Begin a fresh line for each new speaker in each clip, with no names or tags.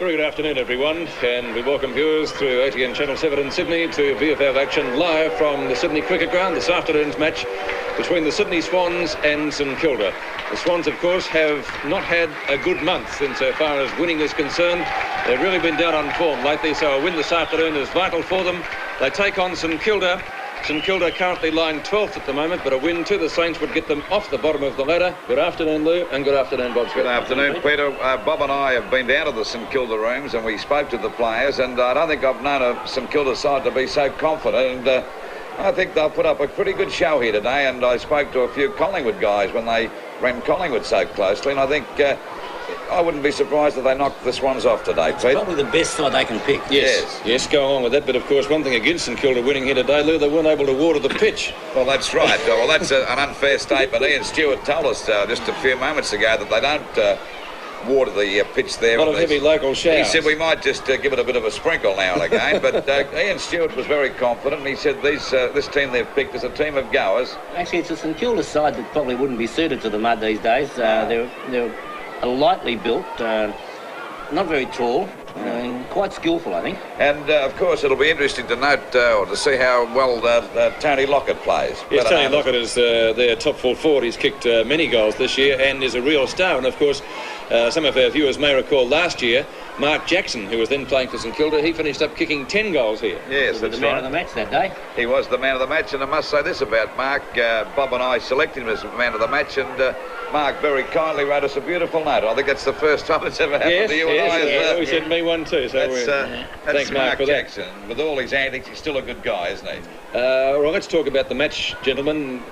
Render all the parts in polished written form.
Very good afternoon, everyone, and we welcome viewers through ATN Channel 7 in Sydney to VFL action live from the Sydney Cricket Ground. This afternoon's match between the Sydney Swans and St Kilda. The Swans, of course, have not had a good month insofar as winning is concerned. They've really been down on form lately, so a win this afternoon is vital for them. They take on St Kilda. St Kilda currently lying 12th at the moment, but a win to the Saints would get them off the bottom of the ladder. Good afternoon, Lou, and good afternoon, Bob.
Good afternoon, Peter. Bob and I have been down to the St Kilda rooms and we spoke to the players, and I don't think I've known a St Kilda side to be so confident, and I think they'll put up a pretty good show here today. And I spoke to a few Collingwood guys when they ran Collingwood so closely, and I think I wouldn't be surprised if they knocked the Swans off today, Pete.
Probably the best side they can pick.
Yes, go along with that. But of course, one thing against St Kilda winning here today, Lou, they weren't able to water the pitch.
Well, that's right. Well, that's an unfair statement. Ian Stewart told us just a few moments ago that they don't water the pitch there.
A lot of heavy local showers.
He said we might just give it a bit of a sprinkle now and again. But Ian Stewart was very confident, and he said this team they've picked is a team of goers.
Actually, it's a St Kilda side that probably wouldn't be suited to the mud these days. They're lightly built, not very tall, and quite skillful, I think.
And of course, it'll be interesting to note or to see how well Tony Lockett plays.
Yes, Tony Lockett is their top full forward. He's kicked many goals this year and is a real star. And of course, some of our viewers may recall last year, Mark Jackson, who was then playing for St Kilda, he finished up kicking 10 goals here.
Yes, that's
the man of the match that day.
He was the man of the match, and I must say this about Mark. Bob and I selected him as man of the match, and Mark very kindly wrote us a beautiful note. I think it's the first time it's ever happened to you and I.
Yes, he sent me one too. So
that's
thanks,
Mark
for
Jackson. That. With all his antics, he's still a good guy, isn't he?
Well, let's talk about the match, gentlemen.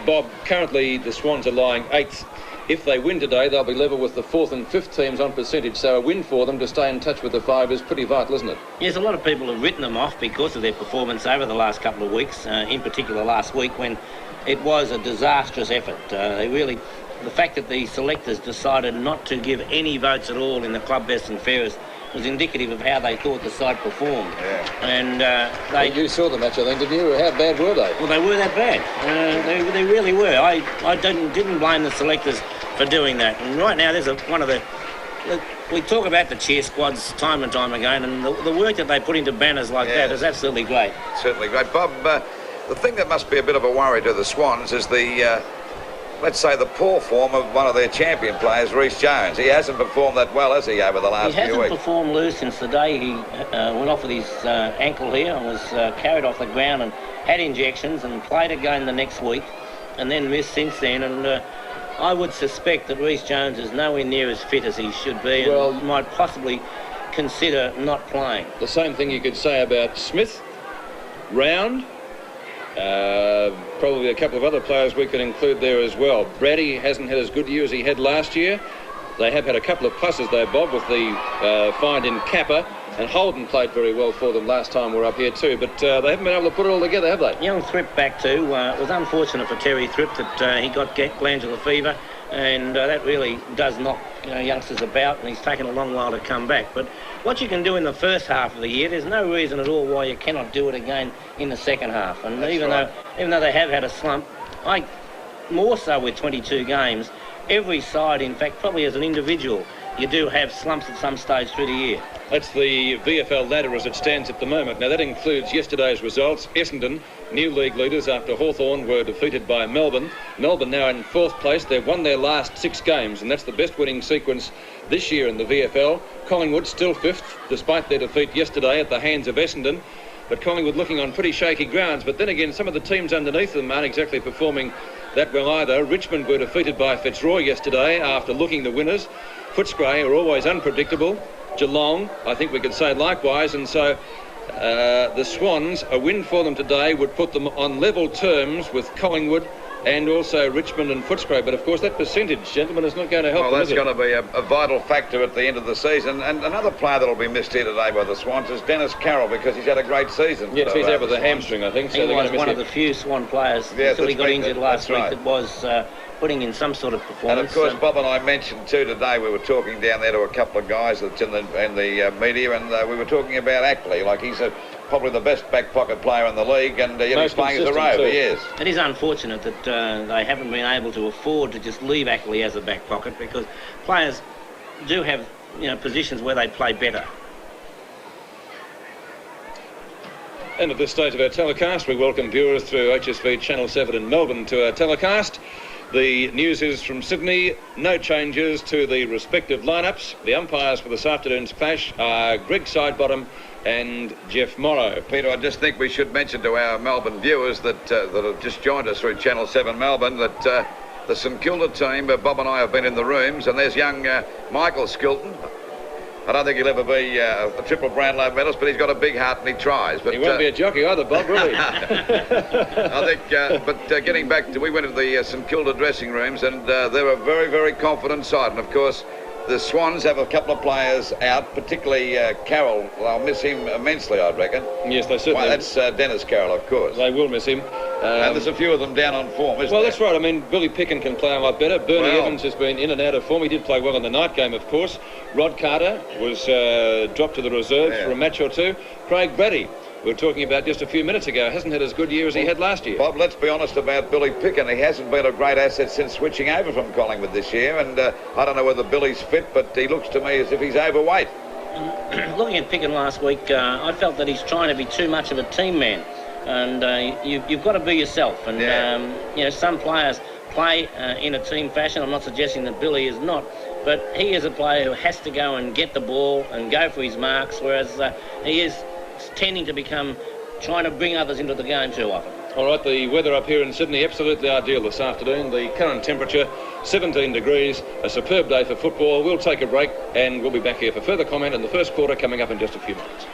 Bob, currently the Swans are lying 8th. If they win today, they'll be level with the 4th and 5th teams on percentage, so a win for them to stay in touch with the 5 is pretty vital, isn't it?
Yes, a lot of people have written them off because of their performance over the last couple of weeks, in particular last week when it was a disastrous effort. The fact that the selectors decided not to give any votes at all in the club best and fairest was indicative of how they thought the side performed.
Yeah.
And
you saw the match, I think, didn't you? How bad were they?
Well, they were that bad. They really were. I didn't blame the selectors for doing that. And right now, there's we talk about the cheer squads time and time again, and the work that they put into banners like that is absolutely great.
Certainly great. Bob, the thing that must be a bit of a worry to the Swans is let's say the poor form of one of their champion players, Rhys Jones. He hasn't performed that well, has he, over the last few weeks?
He hasn't performed, Lou, since the day he went off with his ankle here and was carried off the ground and had injections and played again the next week and then missed since then. And I would suspect that Rhys Jones is nowhere near as fit as he should be and might possibly consider not playing.
The same thing you could say about Smith, Round, probably a couple of other players we could include there as well. Brady hasn't had as good a year as he had last year. They have had a couple of pluses though, Bob, with the find in Kappa, and Holden played very well for them last time we were up here too, but they haven't been able to put it all together, have they?
Young Thripp back too. It was unfortunate for Terry Thripp that he got glandular fever, and that really does knock youngsters about, and he's taken a long while to come back. But what you can do in the first half of the year, there's no reason at all why you cannot do it again in the second half. And even though they have had a slump, more so with 22 games, every side, in fact, probably as an individual, you do have slumps at some stage through the year.
That's the VFL ladder as it stands at the moment. Now that includes yesterday's results. Essendon, new league leaders after Hawthorn were defeated by Melbourne. Melbourne now in 4th place. They've won their last 6 games, and that's the best winning sequence this year in the VFL. Collingwood still 5th, despite their defeat yesterday at the hands of Essendon. But Collingwood looking on pretty shaky grounds. But then again, some of the teams underneath them aren't exactly performing that well either. Richmond were defeated by Fitzroy yesterday after looking the winners. Footscray are always unpredictable. Geelong, I think we could say likewise, and so the Swans, a win for them today would put them on level terms with Collingwood and also Richmond and Footscray. But of course that percentage, gentlemen, is not going to help them,
that's going to be a vital factor at the end of the season. And another player that will be missed here today by the Swans is Dennis Carroll, because he's had a great season.
Yes, he's out with a hamstring, I think.
So he was one of the few Swan players until he got injured last week that was putting in some sort of performance.
And of course, Bob and I mentioned too today, we were talking down there to a couple of guys that's in the media, and we were talking about Ackley, like he's probably the best back pocket player in the league, and yet he's playing as a rover. He is.
It is unfortunate that they haven't been able to afford to just leave Ackley as a back pocket, because players do have positions where they play better.
And at this stage of our telecast, we welcome viewers through HSV Channel 7 in Melbourne to our telecast. The news is from Sydney, no changes to the respective lineups. The umpires for this afternoon's clash are Greg Sidebottom and Jeff Morrow.
Peter, I just think we should mention to our Melbourne viewers that have just joined us through Channel 7 Melbourne that the St Kilda team, Bob and I have been in the rooms, and there's young Michael Skilton. I don't think he'll ever be a triple Brownlow medalist, but he's got a big heart and he tries. But
he won't be a jockey either, Bob, will he?
I think, but getting back to, we went to the St Kilda dressing rooms, and they're a very, very confident side. And of course, the Swans have a couple of players out, particularly Carroll. They'll miss him immensely, I'd reckon.
Yes, they certainly.
Well, that's Dennis Carroll, of course.
They will miss him.
And there's a few of them down on form, isn't
well,
there?
that's right. I mean, Billy Picken can play a lot better. Bernie Evans has been in and out of form. He did play well in the night game, of course. Rod Carter was dropped to the reserves for a match or two. Craig Brady, we were talking about just a few minutes ago, hasn't had as good year as he had last year.
Bob, let's be honest about Billy Picken. He hasn't been a great asset since switching over from Collingwood this year, and I don't know whether Billy's fit, but he looks to me as if he's overweight.
Looking at Picken last week, I felt that he's trying to be too much of a team man, and you've got to be yourself. And some players play in a team fashion. I'm not suggesting that Billy is not, but he is a player who has to go and get the ball and go for his marks, whereas he is tending to become trying to bring others into the game too often.
All right, the weather up here in Sydney, absolutely ideal this afternoon. The current temperature, 17 degrees, a superb day for football. We'll take a break and we'll be back here for further comment in the first quarter coming up in just a few minutes.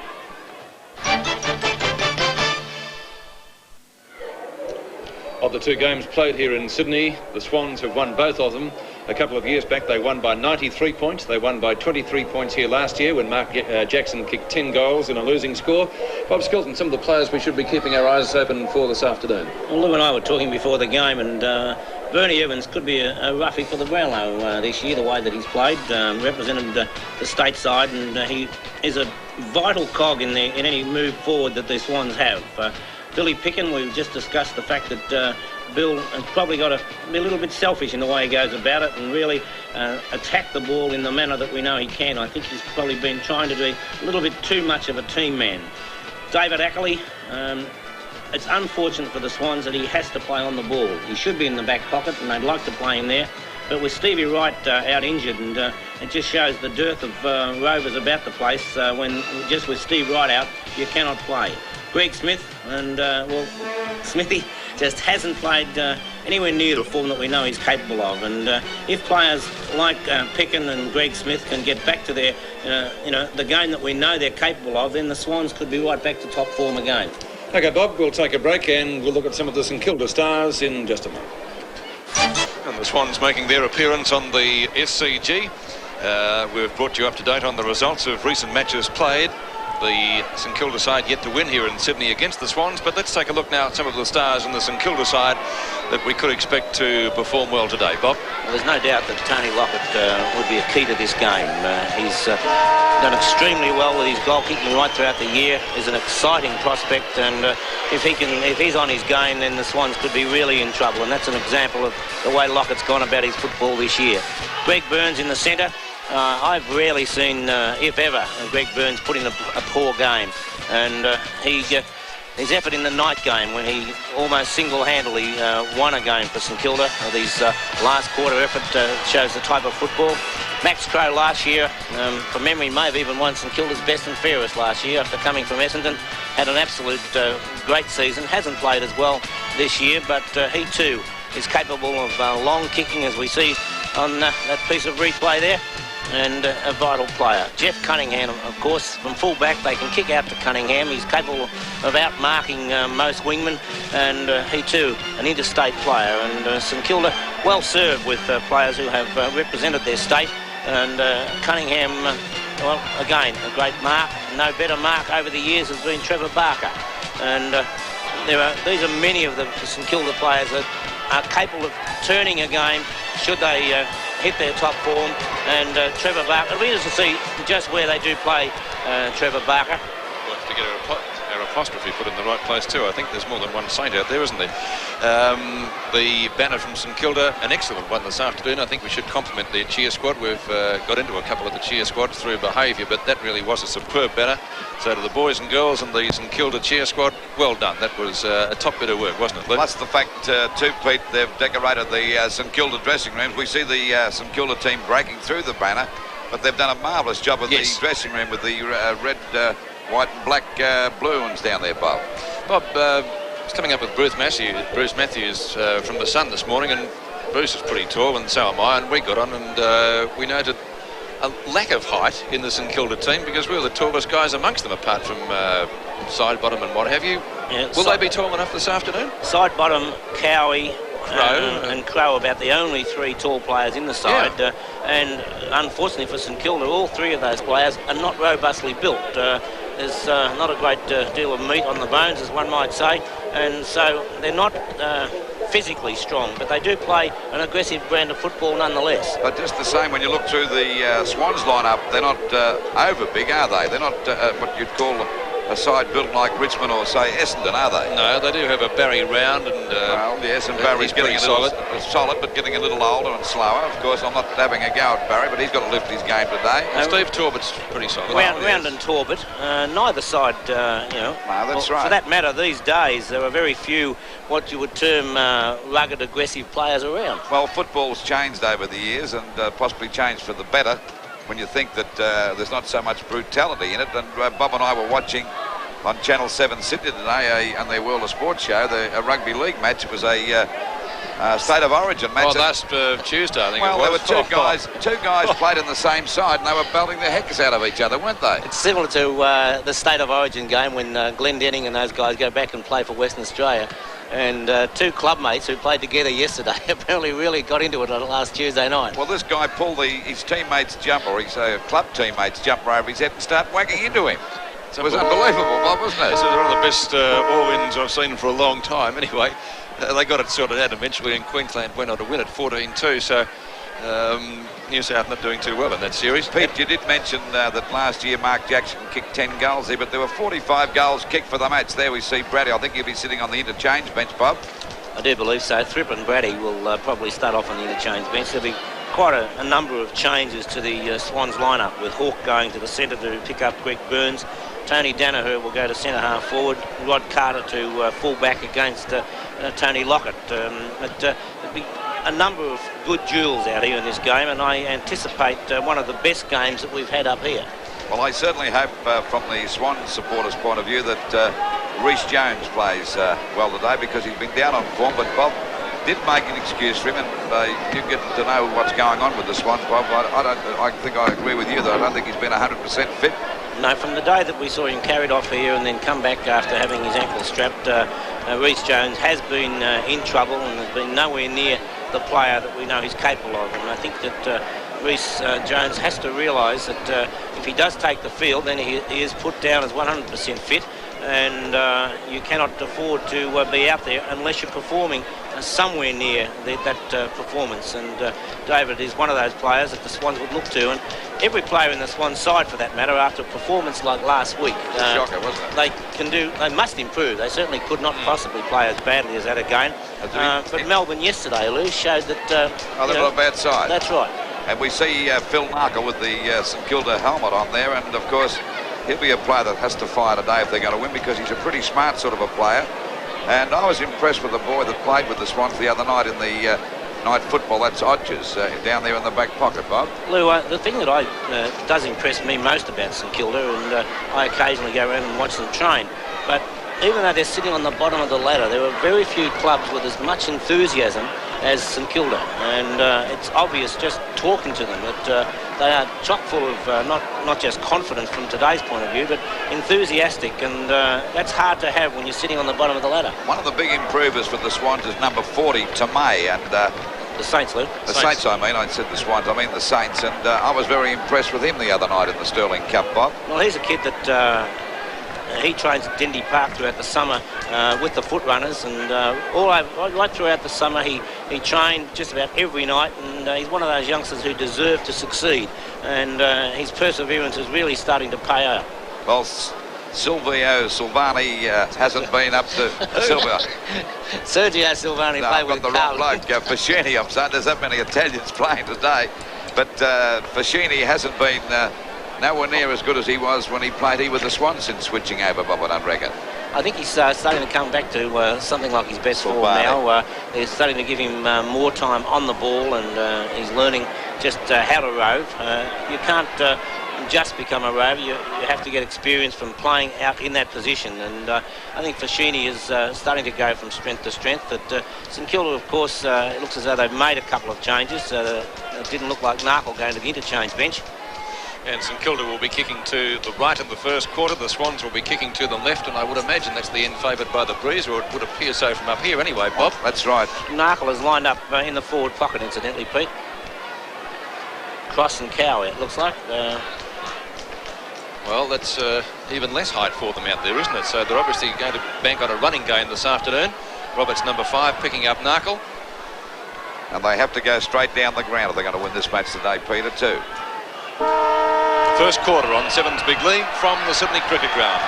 Of the two games played here in Sydney, the Swans have won both of them. A couple of years back, they won by 93 points. They won by 23 points here last year when Mark Jackson kicked 10 goals in a losing score. Bob Skilton, some of the players we should be keeping our eyes open for this afternoon.
Well, Lou and I were talking before the game, and Bernie Evans could be a roughie for the Brownlow this year, the way that he's played, represented the state side, and he is a vital cog in any move forward that the Swans have. Billy Picken, we've just discussed the fact that Bill has probably got to be a little bit selfish in the way he goes about it and really attack the ball in the manner that we know he can. I think he's probably been trying to be a little bit too much of a team man. David Ackley, it's unfortunate for the Swans that he has to play on the ball. He should be in the back pocket and they'd like to play him there. But with Stevie Wright out injured, and it just shows the dearth of rovers about the place when just with Steve Wright out, you cannot play. Greg Smith, and Smithy just hasn't played anywhere near the form that we know he's capable of. And if players like Picken and Greg Smith can get back to their, the game that we know they're capable of, then the Swans could be right back to top form again.
OK, Bob, we'll take a break and we'll look at some of the St Kilda stars in just a moment. And the Swans making their appearance on the SCG. We've brought you up to date on the results of recent matches played. The St Kilda side yet to win here in Sydney against the Swans, but let's take a look now at some of the stars in the St Kilda side that we could expect to perform well today. Bob?
Well, there's no doubt that Tony Lockett would be a key to this game. He's done extremely well with his goal kicking right throughout the year. He's an exciting prospect, and if he's on his game, then the Swans could be really in trouble, and that's an example of the way Lockett's gone about his football this year. Greg Burns in the centre. I've rarely seen, if ever, Greg Burns put in a poor game, and his effort in the night game when he almost single-handedly won a game for St Kilda. His last quarter effort shows the type of football. Max Crowe last year, from memory, may have even won St Kilda's best and fairest last year after coming from Essendon. Had an absolute great season. Hasn't played as well this year, but he too is capable of long kicking, as we see on that piece of replay there. And a vital player. Jeff Cunningham, of course, from full-back, they can kick out to Cunningham. He's capable of out-marking most wingmen, and he too, an interstate player. And St Kilda well served with players who have represented their state. And Cunningham, well, again, a great mark. No better mark over the years has been Trevor Barker. And these are many of the St Kilda players that are capable of turning a game should they hit their top form. And Trevor Barker, it'll be interesting to see just where they do play Trevor Barker.
We'll have to get a
apostrophe put in the right place too. I think there's more than one saint out there, isn't there? The banner from St Kilda, an excellent one this afternoon. I think we should compliment their cheer squad. We've got into a couple of the cheer squads through behaviour, but that really was a superb banner. So to the boys and girls and the St Kilda cheer squad, well done. That was a top bit of work, wasn't it, Luke?
Plus the fact, too, Pete, they've decorated the St Kilda dressing rooms. We see the St Kilda team breaking through the banner, but they've done a marvellous job of the dressing room with the red, white and black balloons down there, Bob.
Bob, was coming up with Bruce Matthews from the Sun this morning, and Bruce is pretty tall, and so am I, and we got on, and we noted a lack of height in the St Kilda team because we were the tallest guys amongst them, apart from side bottom and what have you. Yeah, will they be tall enough this afternoon?
Side bottom, Cowie, and Crow, about the only three tall players in the side. Yeah. And unfortunately for St Kilda, all three of those players are not robustly built. There's not a great deal of meat on the bones, as one might say, and so they're not physically strong, but they do play an aggressive brand of football nonetheless.
But just the same, when you look through the Swans lineup, they're not over big, are they? They're not what you'd call a side built like Richmond or, say, Essendon, are they?
No, they do have a Barry Round, and
well, yes, and Barry's getting a little solid, but getting a little older and slower. Of course, I'm not having a go at Barry, but he's got to lift his game today.
Steve Torbett's pretty solid.
Round and Torbett, neither side,
No, that's right.
For that matter, these days there are very few what you would term rugged, aggressive players around.
Well, football's changed over the years, and possibly changed for the better, when you think that there's not so much brutality in it. And Bob and I were watching on Channel 7 Sydney today on their World of Sports show, a rugby league match. It was a State of Origin match.
Oh, last Tuesday, I think
well,
it was.
There were two guys played in the same side, and they were belting their heckers out of each other, weren't they?
It's similar to the State of Origin game when Glenn Denning and those guys go back and play for Western Australia. And two club mates who played together yesterday apparently really got into it on last Tuesday night.
Well, this guy pulled his teammate's jumper, or his club teammate's jumper over his head and started whacking into him. It was unbelievable, Bob, wasn't it?
This is one of the best all-wins I've seen for a long time. Anyway, they got it sorted out eventually, and Queensland went on to win it 14-2. So New South not doing too well in that series.
Pete, you did mention that last year Mark Jackson kicked 10 goals there, but there were 45 goals kicked for the match. There we see Brady. I think he'll be sitting on the interchange bench, Bob.
I do believe so. Thripp and Brady will probably start off on the interchange bench. There'll be quite a number of changes to the Swans lineup, with Hawke going to the centre to pick up Greg Burns. Tony Danaher will go to centre half forward. Rod Carter to full back against Tony Lockett. There'll be a number of good duels out here in this game, and I anticipate one of the best games that we've had up here.
Well, I certainly hope from the Swan supporters' point of view that Reece Jones plays well today, because he's been down on form, but Bob did make an excuse for him, and you get to know what's going on with the Swans, Bob. I think I agree with you that I don't think he's been 100% fit.
No, from the day that we saw him carried off here and then come back after having his ankle strapped, Reece Jones has been in trouble and has been nowhere near the player that we know he's capable of. And I think that Reece Jones has to realise that if he does take the field, then he is put down as 100% fit, and you cannot afford to be out there unless you're performing somewhere near that performance. And David is one of those players that the Swans would look to, and every player in the Swans side for that matter, after a performance like last week,
shocker, wasn't it?
They must improve. They certainly could not possibly play as badly as that again. But Melbourne yesterday, Lou, showed that
they're not a bad side.
That's right.
And we see Phil Narkle with the St Kilda helmet on there, and of course he'll be a player that has to fire today if they're going to win, because he's a pretty smart sort of a player. And I was impressed with the boy that played with the Swans the other night in the night football. That's Odgers down there in the back pocket, Bob.
Lou, the thing that does impress me most about St Kilda, and I occasionally go around and watch them train, but even though they're sitting on the bottom of the ladder, there are very few clubs with as much enthusiasm as St Kilda, and it's obvious just talking to them that they are chock full of not just confidence from today's point of view, but enthusiastic, and that's hard to have when you're sitting on the bottom of the ladder.
One of the big improvers for the Swans is number 40, Tomei, and
the Saints, Lou.
The Saints, I mean. I said the Swans, I mean the Saints, and I was very impressed with him the other night in the Sterling Cup, Bob.
Well, he's a kid that he trains at Dindy Park throughout the summer with the foot runners, and right throughout the summer he trained just about every night, and he's one of those youngsters who deserve to succeed, and his perseverance is really starting to pay out.
Well, Silvani hasn't been up to Silvio.
Sergio Silvani
No,
played
I've
with
got the wrong
Carl.
bloke. Fascini, I'm saying there's that many Italians playing today. But Fascini hasn't been nowhere near as good as he was when he played with the Swans since switching over, Bob, I don't reckon.
I think he's starting to come back to something like his best form now. They're starting to give him more time on the ball, and he's learning just how to rove. You can't just become a rover. You have to get experience from playing out in that position, and I think Fascini is starting to go from strength to strength. But St Kilda, of course, it looks as though they've made a couple of changes. It didn't look like Narkle going to the interchange bench.
And St Kilda will be kicking to the right in the first quarter. The Swans will be kicking to the left, and I would imagine that's the end favoured by the breeze, or it would appear so from up here anyway, Bob.
That's right.
Narkle is lined up in the forward pocket, incidentally, Pete. Cross and Cow, it looks like.
Well, that's even less height for them out there, isn't it? So they're obviously going to bank on a running game this afternoon. Roberts, number 5, picking up Narkle.
And they have to go straight down the ground if they're going to win this match today, Peter, too.
First quarter on 7's Big League from the Sydney Cricket Ground.